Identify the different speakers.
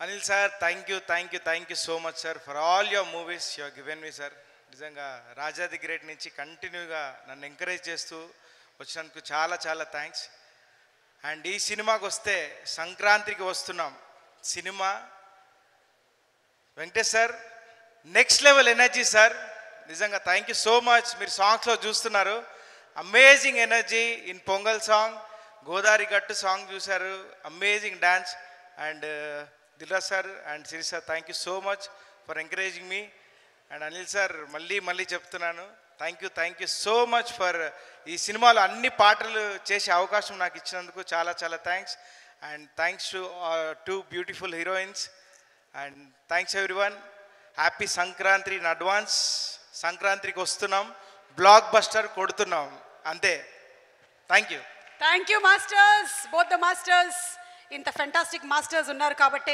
Speaker 1: Anil sir, thank you so much sir for all your movies you have given me sir. నిజంగా రాజా the great నుంచి కంటిన్యూగా నన్ను encourage చేస్తూ వచ్చినందుకు చాలా చాలా థ్యాంక్స్. అండ్ ఈ సినిమాకి వస్తే సంక్రాంతికి వస్తున్నాం. సినిమా Venkatesh sir next level energy sir. నిజంగా థ్యాంక్ యూ సో మచ్. మీరు సాంగ్స్లో చూస్తున్నారు, amazing energy in Pongal song, Godavari గట్టు సాంగ్ చూశారు, amazing dance. And Dil Raju sir and Siri sir, thank you so much for encouraging me. And Anil sir మళ్ళీ చెప్తున్నాను, thank you so much for ఈ సినిమాలో అన్ని పాటలు చేసే అవకాశం నాకు ఇచ్చినందుకు చాలా చాలా thanks. And thanks to two beautiful heroines. And thanks everyone. Happy Sankranti in advance. సంక్రాంతికి వస్తున్నాం, బ్లాక్ బస్టర్ కొడుతున్నాం అంతే. Thank you
Speaker 2: masters, both the masters. ఇంత ఫెంటాస్టిక్ మాస్టర్స్ ఉన్నారు కాబట్టి